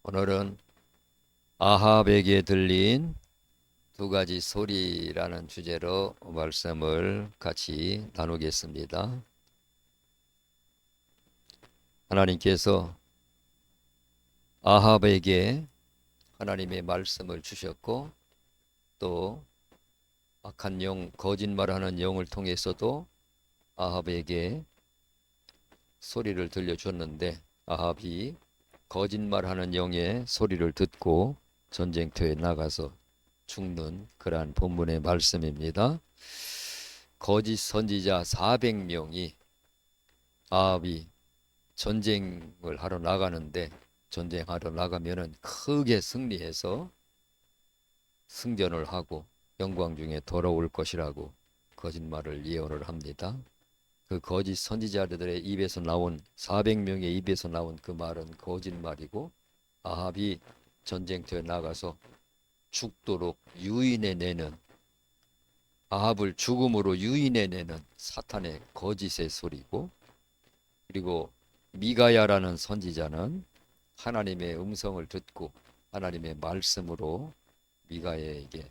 오늘은 아합에게 들린 두 가지 소리라는 주제로 말씀을 같이 나누겠습니다. 하나님께서 아합에게 하나님의 말씀을 주셨고, 또 악한 영, 거짓말하는 영을 통해서도 아합에게 소리를 들려줬는데, 아합이 거짓말하는 영의 소리를 듣고 전쟁터에 나가서 죽는 그러한 본문의 말씀입니다. 거짓 선지자 400명이 아합이 전쟁을 하러 나가는데, 전쟁하러 나가면은 크게 승리해서 승전을 하고 영광 중에 돌아올 것이라고 거짓말을 예언을 합니다. 그 거짓 선지자들의 입에서 나온 400명의 입에서 나온 그 말은 거짓말이고, 아합이 전쟁터에 나가서 죽도록 유인해 내는, 아합을 죽음으로 유인해 내는 사탄의 거짓의 소리고, 그리고 미가야라는 선지자는 하나님의 음성을 듣고 하나님의 말씀으로 미가야에게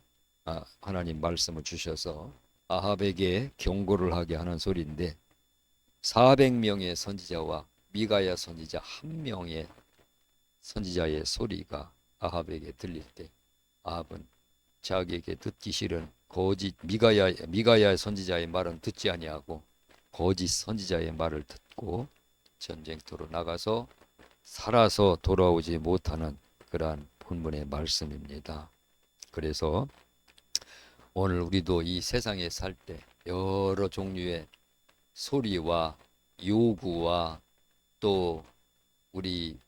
하나님 말씀을 주셔서 아합에게 경고를 하게 하는 소리인데, 400명의 선지자와 미가야 선지자 한 명의 선지자의 소리가 아합에게 들릴 때, 아합은 자기에게 듣기 싫은 거짓 미가야 선지자의 말은 듣지 아니하고 거짓 선지자의 말을 듣고 전쟁터로 나가서 살아서 돌아오지 못하는 그러한 본문의 말씀입니다. 그래서 오늘 우리도 이 세상에 살 때 여러 종류의 소리와 요구와 또 우리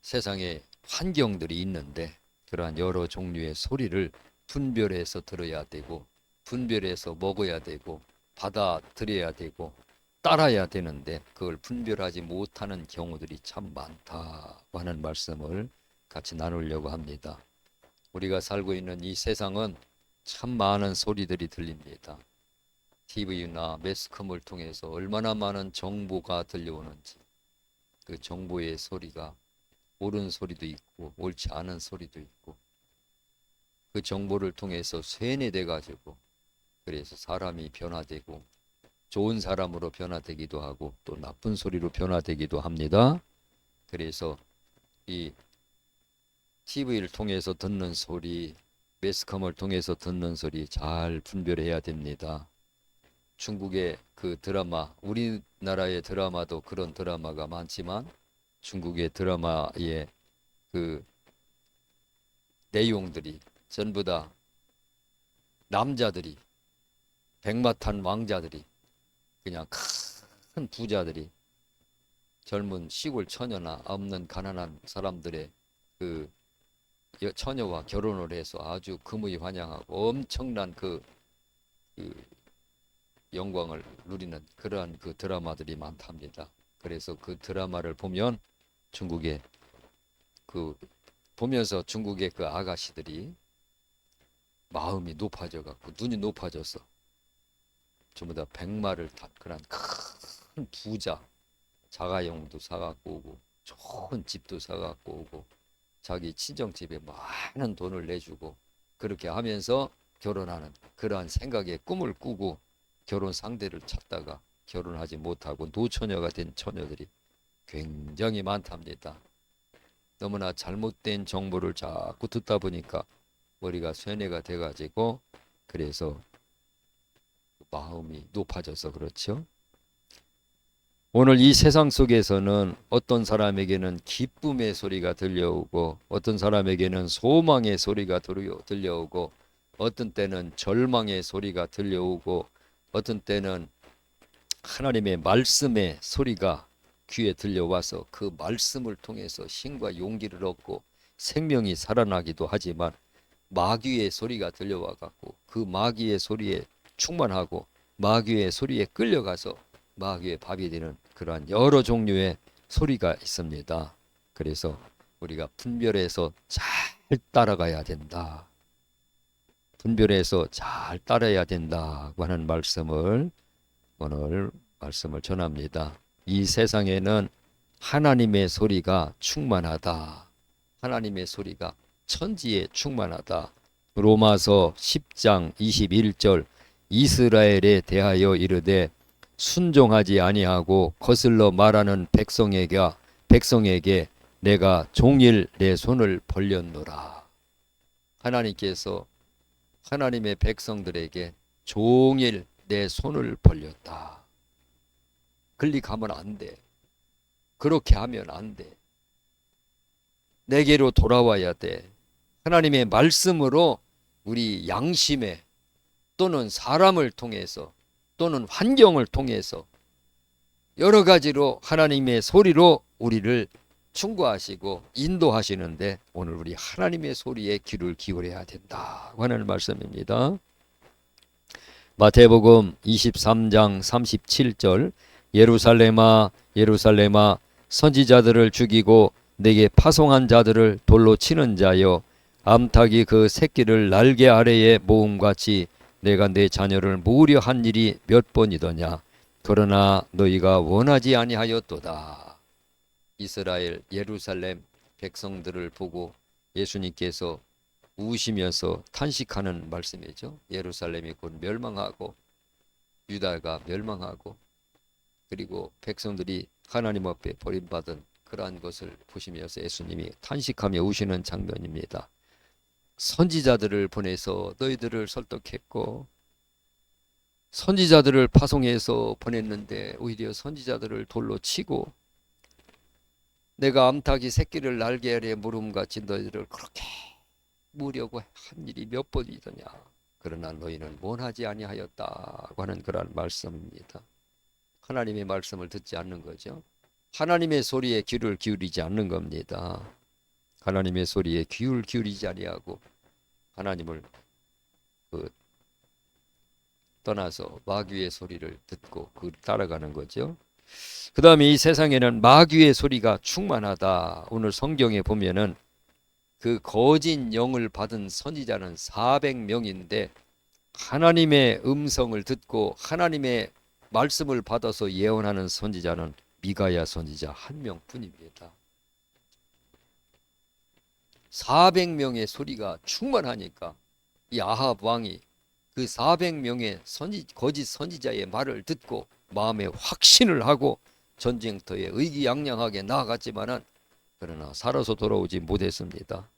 세상에 환경들이 있는데, 그러한 여러 종류의 소리를 분별해서 들어야 되고, 분별해서 먹어야 되고, 받아들여야 되고, 따라야 되는데, 그걸 분별하지 못하는 경우들이 참 많다고 하는 말씀을 같이 나누려고 합니다. 우리가 살고 있는 이 세상은 참 많은 소리들이 들립니다. TV나 매스컴을 통해서 얼마나 많은 정보가 들려오는지, 그 정보의 소리가 옳은 소리도 있고 옳지 않은 소리도 있고, 그 정보를 통해서 세뇌돼 가지고 그래서 사람이 변화되고 좋은 사람으로 변화되기도 하고 또 나쁜 소리로 변화되기도 합니다. 그래서 이 TV를 통해서 듣는 소리, 매스컴을 통해서 듣는 소리 잘 분별해야 됩니다. 중국의 그 드라마, 우리나라의 드라마도 그런 드라마가 많지만 중국의 드라마의 그 내용들이 전부 다 남자들이, 백마탄 왕자들이, 그냥 큰 부자들이 젊은 시골 처녀나 없는 가난한 사람들의 그 처녀와 결혼을 해서 아주 금의환영하고 엄청난 그 영광을 누리는 그러한 그 드라마들이 많답니다. 그래서 그 드라마를 보면 중국의 보면서 중국의 그 아가씨들이 마음이 높아져 갖고 눈이 높아져서 전부 다 백마를 탄 그런 큰 부자, 자가용도 사갖고 오고 좋은 집도 사갖고 오고 자기 친정집에 많은 돈을 내주고 그렇게 하면서 결혼하는 그러한 생각에 꿈을 꾸고 결혼 상대를 찾다가 결혼하지 못하고 노처녀가 된 처녀들이 굉장히 많답니다. 너무나 잘못된 정보를 자꾸 듣다 보니까 머리가 쇠뇌가 돼가지고 그래서 마음이 높아져서 그렇죠. 오늘 이 세상 속에서는 어떤 사람에게는 기쁨의 소리가 들려오고 어떤 사람에게는 소망의 소리가 들려오고 어떤 때는 절망의 소리가 들려오고 어떤 때는 하나님의 말씀의 소리가 귀에 들려와서 그 말씀을 통해서 힘과 용기를 얻고 생명이 살아나기도 하지만, 마귀의 소리가 들려와 갖고 그 마귀의 소리에 충만하고 마귀의 소리에 끌려가서 마귀의 밥이 되는 그러한 여러 종류의 소리가 있습니다. 그래서 우리가 분별해서 잘 따라가야 된다. 분별해서 잘 따라야 된다고 하는 말씀을 오늘 말씀을 전합니다. 이 세상에는 하나님의 소리가 충만하다. 하나님의 소리가 천지에 충만하다. 로마서 10장 21절 이스라엘에 대하여 이르되 순종하지 아니하고 거슬러 말하는 백성에게 내가 종일 내 손을 벌렸노라. 하나님께서 하나님의 백성들에게 종일 내 손을 벌렸다. 클릭하면 안 돼. 그렇게 하면 안 돼. 내게로 돌아와야 돼. 하나님의 말씀으로 우리 양심에 또는 사람을 통해서 또는 환경을 통해서 여러 가지로 하나님의 소리로 우리를 충고하시고 인도하시는데 오늘 우리 하나님의 소리에 귀를 기울여야 된다고 하는 말씀입니다. 마태복음 23장 37절 예루살렘아 예루살렘아 선지자들을 죽이고 내게 파송한 자들을 돌로 치는 자여 암탉이 그 새끼를 날개 아래에 모음같이 내가 내 자녀를 모으려 한 일이 몇 번이더냐. 그러나 너희가 원하지 아니하였도다. 이스라엘 예루살렘 백성들을 보고 예수님께서 우시면서 탄식하는 말씀이죠. 예루살렘이 곧 멸망하고 유다가 멸망하고 그리고 백성들이 하나님 앞에 버림받은 그러한 것을 보시면서 예수님이 탄식하며 우시는 장면입니다. 선지자들을 보내서 너희들을 설득했고 선지자들을 파송해서 보냈는데 오히려 선지자들을 돌로 치고 내가 암탉이 새끼를 날개 아래에 물음같이 너희들을 그렇게 무려고 한 일이 몇 번이더냐. 그러나 너희는 원하지 아니하였다고 하는 그러한 말씀입니다. 하나님의 말씀을 듣지 않는 거죠. 하나님의 소리에 귀를 기울이지 않는 겁니다. 하나님의 소리에 귀를 기울이지 아니하고 하나님을 떠나서 마귀의 소리를 듣고 그 따라가는 거죠. 그 다음에 이 세상에는 마귀의 소리가 충만하다. 오늘 성경에 보면은 그 거짓 영을 받은 선지자는 400명인데 하나님의 음성을 듣고 하나님의 말씀을 받아서 예언하는 선지자는 미가야 선지자 한 명뿐입니다. 400명의 소리가 충만하니까 이 아합 왕이 그 400명의 거짓 선지자의 말을 듣고 마음에 확신을 하고 전쟁터에 의기양양하게 나아갔지만은 그러나 살아서 돌아오지 못했습니다.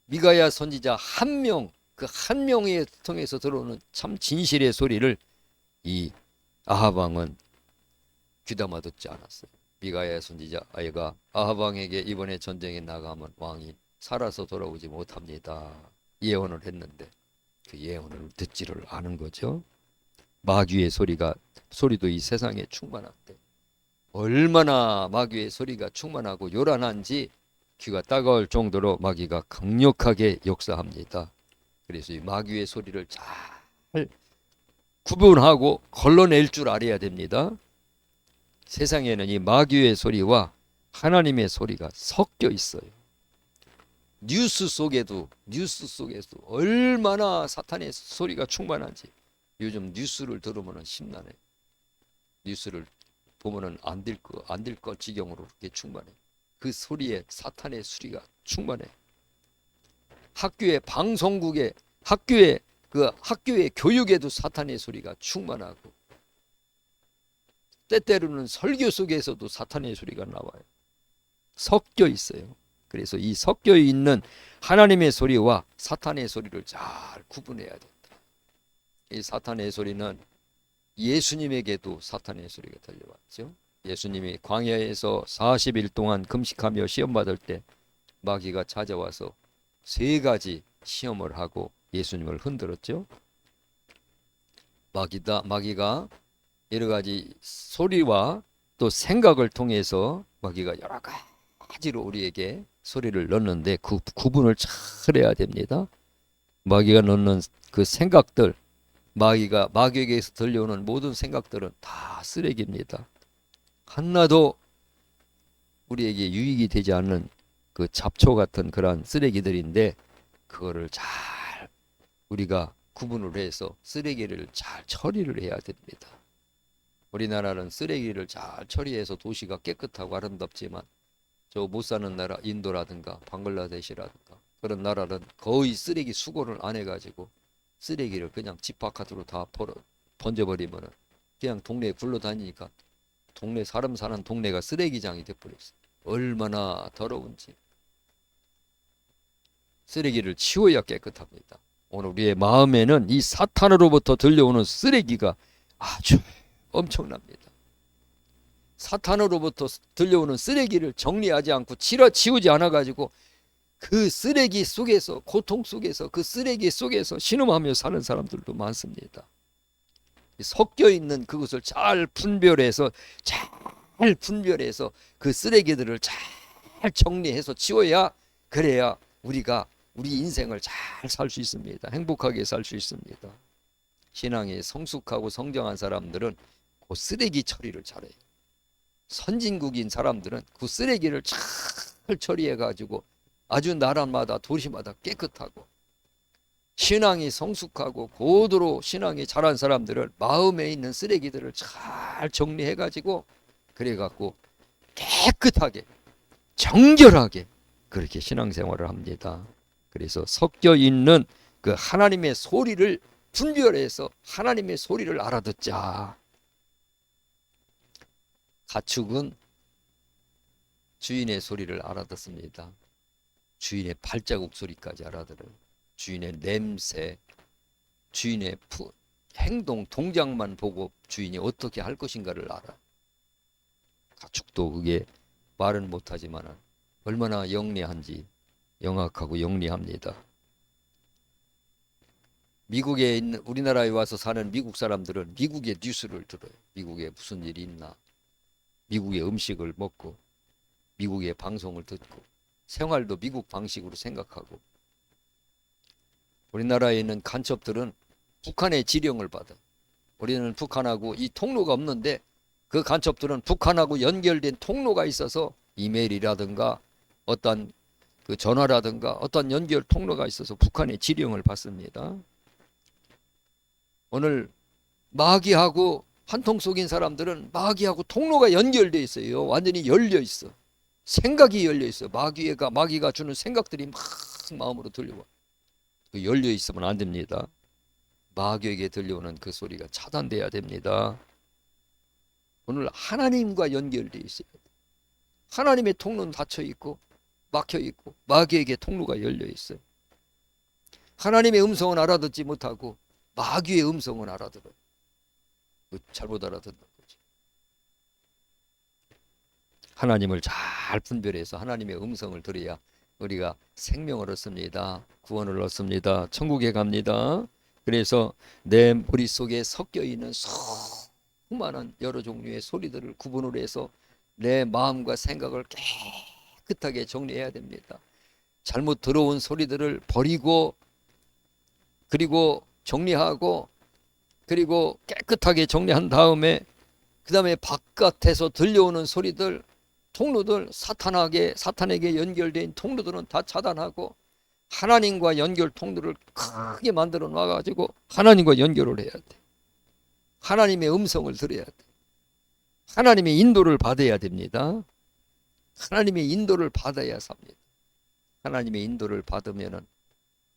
미가야 선지자 한 명, 그 한 명에 통해서 들어오는 참 진실의 소리를 이 아합 왕은 귀담아 듣지 않았어요. 미가야 선지자 아이가 아합 왕에게 이번에 전쟁에 나가면 왕이 살아서 돌아오지 못합니다. 예언을 했는데 그 예언을 듣지를 않은 거죠. 마귀의 소리도 이 세상에 충만한데 얼마나 마귀의 소리가 충만하고 요란한지 귀가 따가울 정도로 마귀가 강력하게 역사합니다. 그래서 이 마귀의 소리를 잘 구분하고 걸러낼 줄 알아야 됩니다. 세상에는 이 마귀의 소리와 하나님의 소리가 섞여 있어요. 뉴스 속에도 얼마나 사탄의 소리가 충만한지 요즘 뉴스를 들으면 심란해. 뉴스를 보면은 안 될 것 지경으로 그렇게 충만해. 그 소리에 사탄의 소리가 충만해. 학교의 방송국에 학교의 교육에도 사탄의 소리가 충만하고 때때로는 설교 속에서도 사탄의 소리가 나와요. 섞여 있어요. 그래서 이 섞여 있는 하나님의 소리와 사탄의 소리를 잘 구분해야 된다. 이 사탄의 소리는 예수님에게도 사탄의 소리가 들려왔죠. 예수님이 광야에서 40일 동안 금식하며 시험받을 때 마귀가 찾아와서 3가지 시험을 하고 예수님을 흔들었죠. 마귀가 여러 가지 소리와 또 생각을 통해서 마귀가 여러 가지로 우리에게 소리를 넣는데 그 구분을 잘 해야 됩니다. 마귀가 넣는 그 생각들, 마귀에게서 들려오는 모든 생각들은 다 쓰레기입니다. 하나도 우리에게 유익이 되지 않는 그 잡초 같은 그런 쓰레기들인데 그거를 잘 우리가 구분을 해서 쓰레기를 잘 처리를 해야 됩니다. 우리나라는 쓰레기를 잘 처리해서 도시가 깨끗하고 아름답지만 저 못 사는 나라 인도라든가 방글라데시라든가 그런 나라는 거의 쓰레기 수거를 안 해가지고 쓰레기를 그냥 집 바깥으로 다 번져버리면은 그냥 동네에 굴러다니니까 동네 사람 사는 동네가 쓰레기장이 돼버렸어. 얼마나 더러운지. 쓰레기를 치워야 깨끗합니다. 오늘 우리의 마음에는 이 사탄으로부터 들려오는 쓰레기가 아주 엄청납니다. 사탄으로부터 들려오는 쓰레기를 정리하지 않고 치우지 않아가지고 그 쓰레기 속에서, 고통 속에서, 그 쓰레기 속에서 신음하며 사는 사람들도 많습니다. 섞여 있는 그것을 잘 분별해서 그 쓰레기들을 잘 정리해서 치워야, 그래야 우리가 우리 인생을 잘 살 수 있습니다. 행복하게 살 수 있습니다. 신앙이 성숙하고 성장한 사람들은 그 쓰레기 처리를 잘해요. 선진국인 사람들은 그 쓰레기를 잘 처리해 가지고 아주 나라마다 도시마다 깨끗하고, 신앙이 성숙하고 고도로 신앙이 잘한 사람들은 마음에 있는 쓰레기들을 잘 정리해 가지고 그래 갖고 깨끗하게 정결하게 그렇게 신앙생활을 합니다. 그래서 섞여 있는 그 하나님의 소리를 분별해서 하나님의 소리를 알아듣자. 가축은 주인의 소리를 알아듣습니다. 주인의 발자국 소리까지 알아들어요. 주인의 냄새, 주인의 행동, 동작만 보고 주인이 어떻게 할 것인가를 알아. 가축도 그게 말은 못하지만 얼마나 영리한지, 영악하고 영리합니다. 미국에 있는, 우리나라에 와서 사는 미국 사람들은 미국의 뉴스를 들어요. 미국에 무슨 일이 있나, 미국의 음식을 먹고 미국의 방송을 듣고 생활도 미국 방식으로 생각하고, 우리나라에 있는 간첩들은 북한의 지령을 받아. 우리는 북한하고 이 통로가 없는데 그 간첩들은 북한하고 연결된 통로가 있어서 이메일이라든가 어떤 그 전화라든가 어떤 연결 통로가 있어서 북한의 지령을 받습니다. 오늘 마귀하고 한통 속인 사람들은 마귀하고 통로가 연결되어 있어요. 완전히 열려 있어. 생각이 열려 있어. 마귀가 주는 생각들이 막 마음으로 들려와. 그 열려 있으면 안 됩니다. 마귀에게 들려오는 그 소리가 차단돼야 됩니다. 오늘 하나님과 연결되어 있어요. 하나님의 통로는 닫혀 있고 막혀 있고 마귀에게 통로가 열려 있어요. 하나님의 음성은 알아듣지 못하고 마귀의 음성은 알아들어요. 잘못 알아듣는 거지. 하나님을 잘 분별해서 하나님의 음성을 들어야 우리가 생명을 얻습니다. 구원을 얻습니다. 천국에 갑니다. 그래서 내 머릿속에 섞여 있는 수많은 여러 종류의 소리들을 구분을 해서 내 마음과 생각을 깨끗하게 정리해야 됩니다. 잘못 들어온 소리들을 버리고, 그리고 정리하고, 그리고 깨끗하게 정리한 다음에 그 다음에 바깥에서 들려오는 소리들, 통로들, 사탄에게 연결된 통로들은 다 차단하고 하나님과 연결 통로를 크게 만들어 놔가지고 하나님과 연결을 해야 돼. 하나님의 음성을 들어야 돼. 하나님의 인도를 받아야 됩니다. 하나님의 인도를 받아야 삽니다. 하나님의 인도를 받으면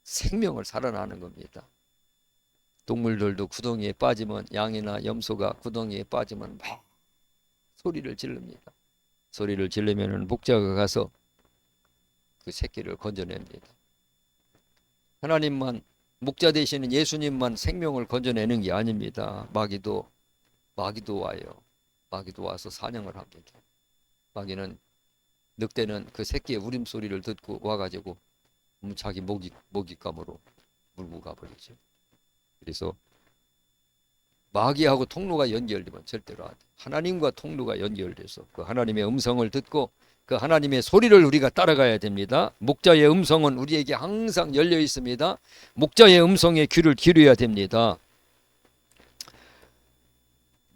생명을 살아나는 겁니다. 동물들도 구덩이에 빠지면, 양이나 염소가 구덩이에 빠지면 막 소리를 지릅니다. 소리를 지르면 목자가 가서 그 새끼를 건져냅니다. 하나님만, 목자 되시는 예수님만 생명을 건져내는 게 아닙니다. 마귀도 와요. 마귀도 와서 사냥을 합니다. 마귀는, 늑대는 그 새끼의 울음소리를 듣고 와가지고 자기 먹잇감으로 물고 가버리죠. 그래서 마귀하고 통로가 연결되면 절대로 안 돼. 하나님과 통로가 연결돼서 그 하나님의 음성을 듣고 그 하나님의 소리를 우리가 따라가야 됩니다. 목자의 음성은 우리에게 항상 열려 있습니다. 목자의 음성에 귀를 기울여야 됩니다.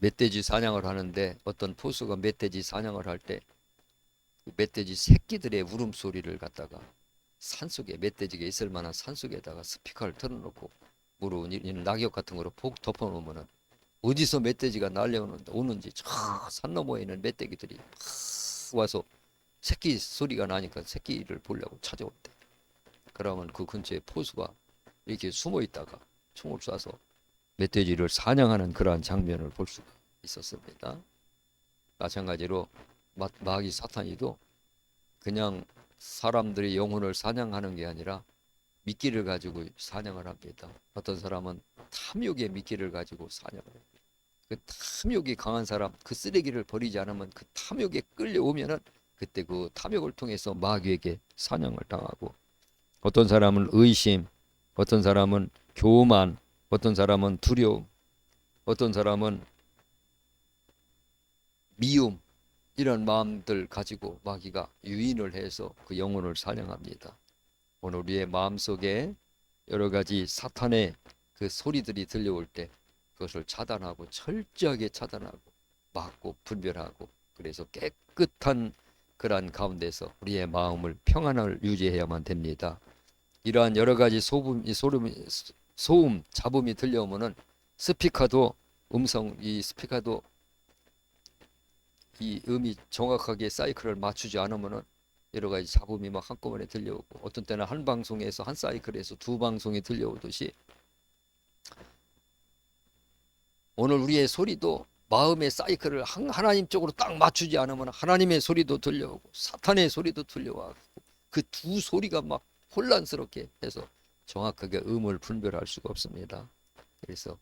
멧돼지 사냥을 하는데 어떤 포수가 멧돼지 사냥을 할 때 그 멧돼지 새끼들의 울음소리를 갖다가 산속에, 멧돼지가 있을 만한 산속에다가 스피커를 틀어놓고 물어오는 낙엽 같은 거로 폭 덮어놓으면 어디서 멧돼지가 날려오는지 저 산 너머에 있는 멧돼지들이 와서 새끼 소리가 나니까 새끼를 보려고 찾아온대. 그러면 그 근처에 포수가 이렇게 숨어 있다가 총을 쏴서 멧돼지를 사냥하는 그러한 장면을 볼 수가 있었습니다. 마찬가지로 마귀 사탄이도 그냥 사람들의 영혼을 사냥하는 게 아니라 미끼를 가지고 사냥을 합니다. 어떤 사람은 탐욕의 미끼를 가지고 사냥을 합니다. 그 탐욕이 강한 사람, 그 쓰레기를 버리지 않으면 그 탐욕에 끌려오면은 그때 그 탐욕을 통해서 마귀에게 사냥을 당하고, 어떤 사람은 의심, 어떤 사람은 교만, 어떤 사람은 두려움, 어떤 사람은 미움, 이런 마음들 가지고 마귀가 유인을 해서 그 영혼을 사냥합니다. 오늘 우리의 마음속에 여러 가지 사탄의 그 소리들이 들려올 때 그것을 차단하고, 철저하게 차단하고 막고 분별하고, 그래서 깨끗한 그러한 가운데서 우리의 마음을 평안을 유지해야만 됩니다. 이러한 여러 가지 소음, 잡음이 들려오면은 스피커도 이 스피커도 이 음이 정확하게 사이클을 맞추지 않으면은 여러 가지 잡음이 막 한꺼번에 들려오고, 어떤 때는 한 방송에서 한 사이클에서 두 방송이 들려오듯이 오늘 우리의 소리도 마음의 사이클을 하나님 쪽으로 딱 맞추지 않으면 하나님의 소리도 들려오고 사탄의 소리도 들려와고, 그 두 소리가 막 혼란스럽게 해서 정확하게 음을 분별할 수가 없습니다. 그래서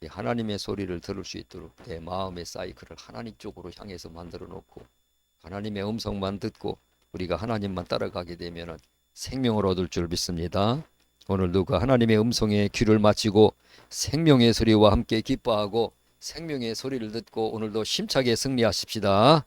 하나님의 소리를 들을 수 있도록 내 마음의 사이클을 하나님 쪽으로 향해서 만들어 놓고, 하나님의 음성만 듣고 우리가 하나님만 따라가게 되면 생명을 얻을 줄 믿습니다. 오늘도 그 하나님의 음성에 귀를 맞추고 생명의 소리와 함께 기뻐하고 생명의 소리를 듣고 오늘도 힘차게 승리하십시다.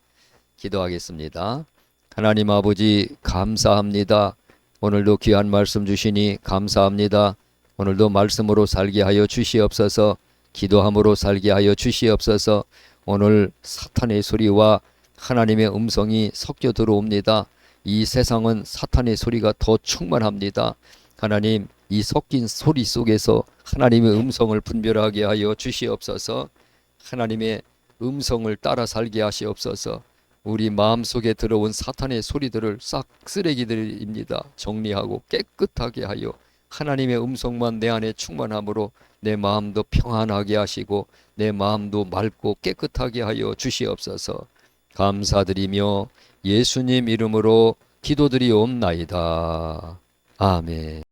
기도하겠습니다. 하나님 아버지, 감사합니다. 오늘도 귀한 말씀 주시니 감사합니다. 오늘도 말씀으로 살게 하여 주시옵소서. 기도함으로 살게 하여 주시옵소서. 오늘 사탄의 소리와 하나님의 음성이 섞여 들어옵니다. 이 세상은 사탄의 소리가 더 충만합니다. 하나님, 이 섞인 소리 속에서 하나님의 음성을 분별하게 하여 주시옵소서. 하나님의 음성을 따라 살게 하시옵소서. 우리 마음속에 들어온 사탄의 소리들을 싹 쓰레기들입니다. 정리하고 깨끗하게 하여 하나님의 음성만 내 안에 충만함으로 내 마음도 평안하게 하시고 내 마음도 맑고 깨끗하게 하여 주시옵소서. 감사드리며 예수님 이름으로 기도드리옵나이다. 아멘.